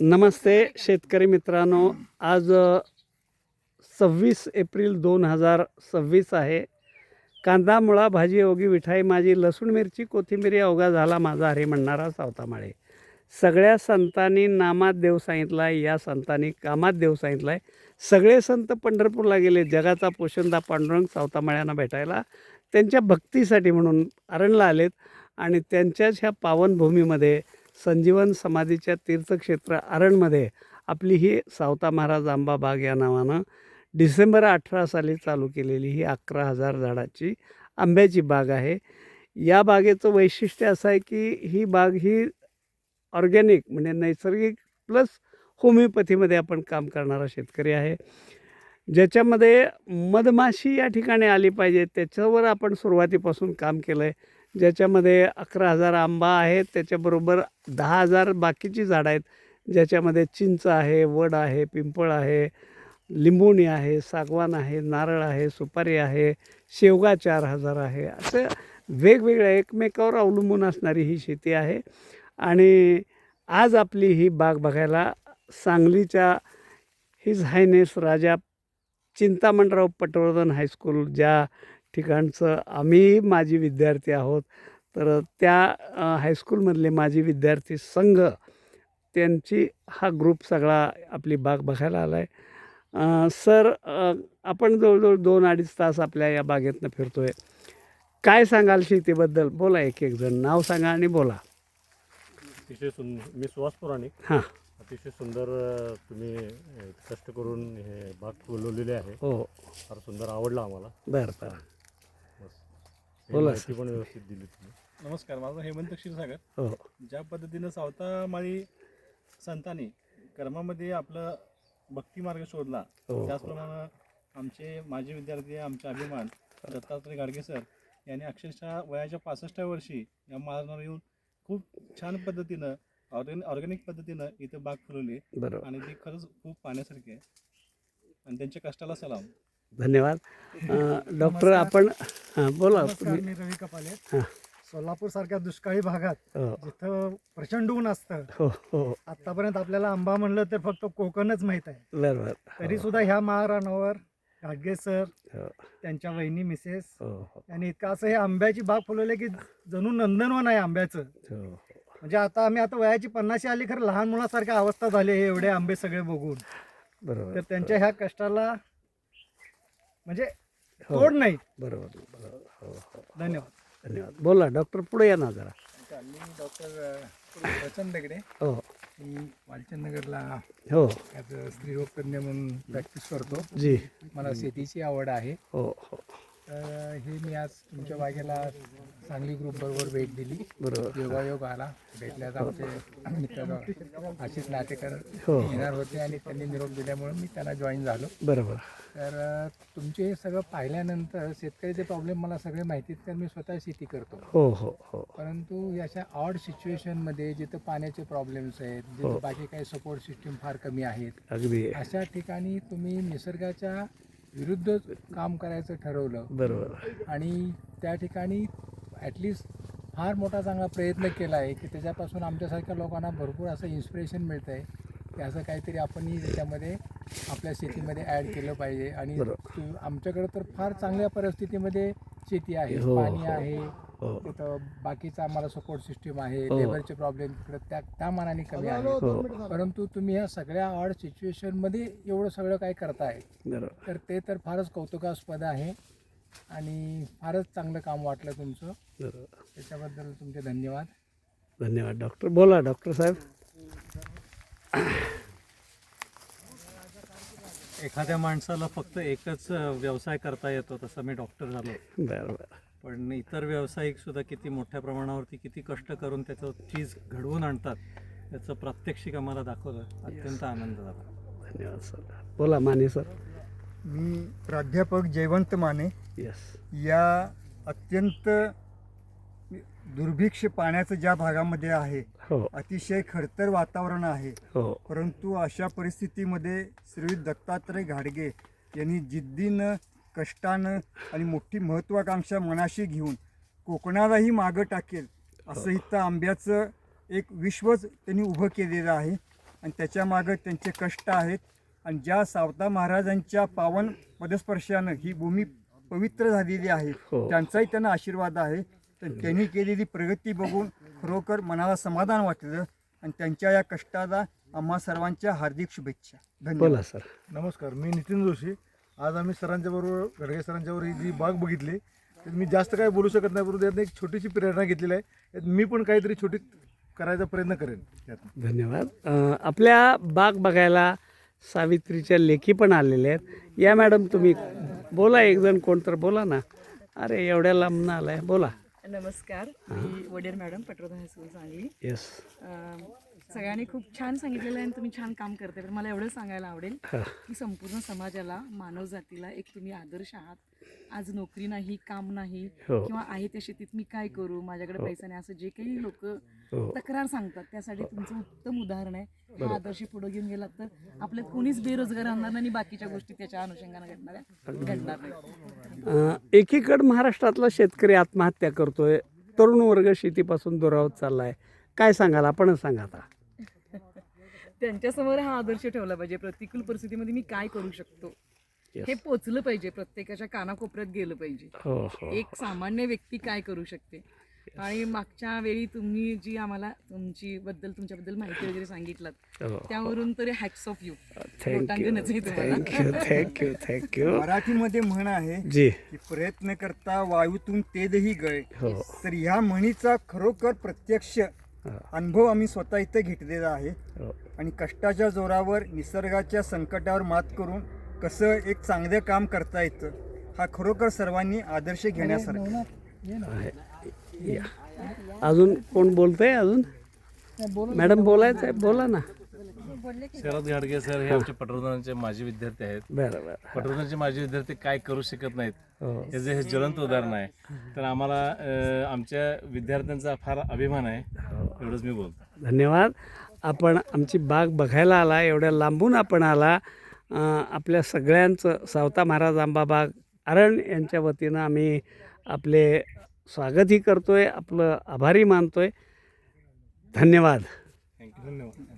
नमस्ते शेतकरी मित्रांनो, आज 26 एप्रिल 2026 आहे. कांदा मुळा भाजी ओगी विठाई माझी, लसूण मिरची कोथिंबिरी अवघा झाला माझा हरी म्हणणारा सावतामाळे. सगळ्या संतांनी नामात देव सांगितला आहे, या संतांनी कामात देव सांगितला आहे. सगळे संत पंढरपूरला गेले जगाचा पोशंदा पांडुरंग सावतामाळ्यांना भेटायला. त्यांच्या भक्तीसाठी म्हणून अरणला आलेत आणि त्यांच्याच ह्या पावनभूमीमध्ये संजीवन समाधीच्या तीर्थक्षेत्र आरणमध्ये आपली ही सावता महाराज आंबा बाग या नावानं डिसेंबर 18 साली चालू केलेली ही 11,000 झाडाची आंब्याची बाग आहे. या बागेचं वैशिष्ट्य असं आहे की ही बाग ही ऑर्गॅनिक म्हणजे नैसर्गिक प्लस होमिओपॅथीमध्ये आपण काम करणारा शेतकरी आहे. ज्याच्यामध्ये मधमाशी या ठिकाणी आली पाहिजे त्याच्यावर आपण सुरुवातीपासून काम केलं आहे. ज्याच्यामध्ये 11,000 आंबा आहे, त्याच्याबरोबर 10,000 बाकीची झाडं आहेत, ज्याच्यामध्ये चिंच आहे, वड आहे, पिंपळ आहे, लिंबोणी आहे, सागवान आहे, नारळ आहे, सुपारी आहे, शेवगा 4,000 आहे. असं वेगवेगळ्या एकमेकावर अवलंबून असणारी ही शेती आहे. आणि आज आपली ही बाग बघायला सांगलीच्या हिज हायनेस राजा चिंतामणराव पटवर्धन हायस्कूल ज्या ठिकाणचं आम्ही माजी विद्यार्थी आहोत, तर त्या हायस्कूलमधले माजी विद्यार्थी संघ त्यांची हा ग्रुप सगळा आपली बाग बघायला आला आहे. सर, आपण जवळजवळ 2-2.5 तास आपल्या या बागेतनं फिरतो आहे. काय सांगाल शेतीबद्दल? बोला, एक एक जण नाव सांगा आणि बोला. अतिशय मी सुहास पुराणिक. हां. अतिशय सुंदर तुम्ही कष्ट करून हे बाग फुलवलेले आहे. हो, फार सुंदर आवडला आम्हाला. बरं बरं. बोला, माहिती पण व्यवस्थित दिली तुम्ही. नमस्कार, माझं हेमंत क्षीरसागर. हो, ज्या पद्धतीनं सावतामाळी संतांनी कर्मामध्ये आपलं भक्ती मार्ग शोधला, हो. त्याचप्रमाणे आमचे माजी विद्यार्थी, आमचे अभिमान दत्तात्रय गाडगे सर यांनी अक्षरशः वयाच्या 65व्या वर्षी या महाराजांवर येऊन खूप छान पद्धतीनं ऑर्गॅनिक पद्धतीनं इथं बाग फुलवली बरोबर. आणि ती खरंच खूप पाहण्यासारखी आहे आणि त्यांच्या कष्टाला सलाम. धन्यवाद. डॉक्टर, आपण हां बोला नमस्कार, तुम्ही. मी रवी कपाले. हां. सोलापूर सारख्या दुष्काळी भागात हो जिथं प्रचंड ऊन असतं, हो हो, आतापर्यंत आपल्याला आंबा म्हणलं तर फक्त कोकणच माहीत आहे. बरोबर. तरी सुद्धा ह्या महाराणावर गाडगे सर, हो त्यांच्या वहिनी मिसेस हो हो यांनी इतकं असं हे आंब्याची बाग फुलवली की जणू नंदनवन आहे आंब्याचं. हो. म्हणजे आता वयाची 50 आली, खरं लहान मुलासारखी अवस्था झाली हे एवढे आंबे सगळे बघून. बरोबर. तर त्यांच्या ह्या कष्टाला म्हणजे हो. तोड नाही. बरोबर बरोबर. हो हो, धन्यवाद. धन्यवाद. बोला डॉक्टर, पुढे या ना जरा. मी डॉक्टर प्रचंड दगडे. हो मी वालचंदनगरला हो ॲज अ स्त्रीरोग तज्ञ म्हणून प्रॅक्टिस करतो. जी. मला शेतीची आवड आहे. हो हो, तर हे मी आज तुमच्या बागेला सांगली ग्रुपबरोबर भेट दिली. बरोबर. योगायोग आला. भेटल्यात आमचे मित्र आशिष नाटेकर हो. येणार होते आणि त्यांनी निरोप दिल्यामुळे मी त्यांना जॉईन झालो. बरोबर. तर तुमचे हे सगळं पाहिल्यानंतर शेतकऱ्याचे प्रॉब्लेम मला सगळे माहिती आहेत, कारण मी स्वतः शेती करतो. हो हो हो, परंतु याच्या ऑड सिच्युएशनमध्ये जिथं पाण्याचे प्रॉब्लेम्स आहेत, जिथं बाकी काही सपोर्ट सिस्टीम फार कमी आहेत, अगदी अशा ठिकाणी तुम्ही निसर्गाच्या विरुद्ध काम करायचं ठरवलं बरोबर. आणि त्या ठिकाणी ॲटलिस्ट फार मोठा चांगला प्रयत्न केला आहे की त्याच्यापासून आमच्यासारख्या लोकांना भरपूर असं इन्स्पिरेशन मिळतं आहे की असं काहीतरी आपणही त्याच्यामध्ये आपल्या शेतीमध्ये ॲड केलं पाहिजे. आणि आमच्याकडं तर फार चांगल्या परिस्थितीमध्ये शेती आहे, हो, पाणी हो, आहे, हो. तिथं बाकीचा आम्हाला सपोर्ट सिस्टीम आहे, हो. लेबरचे प्रॉब्लेम तिकडं त्या मानाने कमी आहे. हो. परंतु तुम्ही ह्या सगळ्या ऑड सिच्युएशनमध्ये एवढं सगळं काय करताय, बरोबर. तर ते तर फारच कौतुकास्पद आहे आणि फारच चांगलं काम वाटलं तुमचं. बरोबर. त्याच्याबद्दल तुमचे धन्यवाद. धन्यवाद डॉक्टर. बोला डॉक्टर साहेब. एखाद्या माणसाला फक्त एकच व्यवसाय करता येतो, तसं मी डॉक्टर झालो. बरोबर. पण इतर व्यावसायिक सुद्धा किती मोठ्या प्रमाणावरती किती कष्ट करून त्याचं चीज घडवून आणतात, याचं प्रात्यक्षिक आम्हाला दाखवलं. अत्यंत आनंद झाला. धन्यवाद सर. बोला माने सर. मी प्राध्यापक जयवंत माने. यस. या अत्यंत दुर्भिक्ष पाण्याचं ज्या भागामध्ये आहे, हो अतिशय खडतर वातावरण आहे, हो परंतु अशा परिस्थितीमध्ये श्री दत्तात्रय घाडगे यांनी जिद्दीनं, कष्टानं आणि मोठी महत्त्वाकांक्षा मनाशी घेऊन कोकणालाही मागं टाकेल असं इथं आंब्याचं एक विश्वच त्यांनी उभं केलेलं आहे. आणि त्याच्यामागं त्यांचे कष्ट आहेत. आणि ज्या सावता महाराजांच्या पावन पदस्पर्शानं ही भूमी पवित्र झालेली आहे, हो. त्यांचाही त्यांना आशीर्वाद आहे. तर त्यांनी केलेली प्रगती बघून खरोखर मनाला समाधान वाटलं आणि त्यांच्या या कष्टाला आम्हा सर्वांच्या हार्दिक शुभेच्छा. धन्यवाद. बोला सर. नमस्कार, मी नितीन जोशी. आज आम्ही सरांच्या बरोबर घडगे सरांच्या बरोबर ही जी बाग बघितली, तर मी जास्त काय बोलू शकत नाही, परंतु यातनं एक छोटीशी प्रेरणा घेतलेली आहे. यात मी पण काहीतरी छोटी करायचा प्रयत्न करेन यातनं. धन्यवाद. आपल्या बाग बघायला सावित्रीच्या लेखी पण आलेल्या आहेत. या मॅडम, तुम्ही बोला, एक जण कोण तर बोला ना. अरे एवढ्या लांब आलाय, बोला. नमस्कार, मी Vader madam, Patwardhan high school Sangli. Yes. सगळ्यांनी खूप छान सांगितलेलं आहे आणि तुम्ही छान काम करते. तर मला एवढं सांगायला आवडेल हा. की संपूर्ण समाजाला, मानव जातीला एक तुम्ही आदर्श आहात. आज नोकरी नाही, काम नाही, हो. किंवा आहे त्या शेतीत मी काय करू, माझ्याकडे पैसा नाही, असं जे काही लोक हो. तक्रार सांगतात, त्यासाठी तुमचं उत्तम उदाहरण आहे. हा आदर्श पुढे घेऊन गेलात तर आपल्यात कोणीच बेरोजगार राहणार नाही आणि बाकीच्या गोष्टी त्याच्या अनुषंगाने घडणार नाही. एकीकडे महाराष्ट्रातला शेतकरी आत्महत्या करतोय, तरुण वर्ग शेतीपासून दुरावत चाललाय. काय सांगाल, आपणच सांगा आता. त्यांच्यासमोर हा आदर्श ठेवला पाहिजे. प्रतिकूल परिस्थितीमध्ये मी काय करू शकतो हे पोचलं पाहिजे, प्रत्येकाच्या कानाकोपऱ्यात गेलं पाहिजे. हो हो. एक सामान्य व्यक्ती काय करू शकते. आणि मागच्या वेळी तुम्ही जी आम्हाला तुमच्याबद्दल माहिती वगैरे सांगितलं, हो. त्यावरून तरी hats off you. Thank you thank you thank you. मराठीमध्ये म्हण आहे जी. की प्रयत्न करता वायूतून तेजही गळे. हो. तर ह्या म्हणीचा खरोखर प्रत्यक्ष अनुभव आम्ही स्वतः इथं घेतलेला आहे. हो. आणि कष्टाच्या जोरावर निसर्गाच्या संकटावर मात करून कसं एक चांगलं काम करता येतं, हा खरोखर सर्वांनी आदर्श घेण्यासारखा आहे. या. अजून कोण बोलतंय? अजून मॅडम बोलायचं आहे, बोला ना. शरद घाडगे सर हे आमचे पटवर्धनाचे माजी विद्यार्थी आहेत. बरं बरं. पटवर्धनाचे माजी विद्यार्थी काय करू शकत नाहीत हो. याचे हे ज्वलंत उदाहरण आहे. तर आम्हाला आमच्या विद्यार्थ्यांचा फार अभिमान आहे. एवढंच मी बोलतो. धन्यवाद. आपण आमची बाग बघायला आला, एवढ्या लांबून आपण आला. आपल्या सगळ्यांचं सावता महाराज आंबा बाग आरण यांच्या वतीनं आम्ही आपले स्वागतही करतोय, आपलं आभारी मानतोय. धन्यवाद. थँक्यू. धन्यवाद.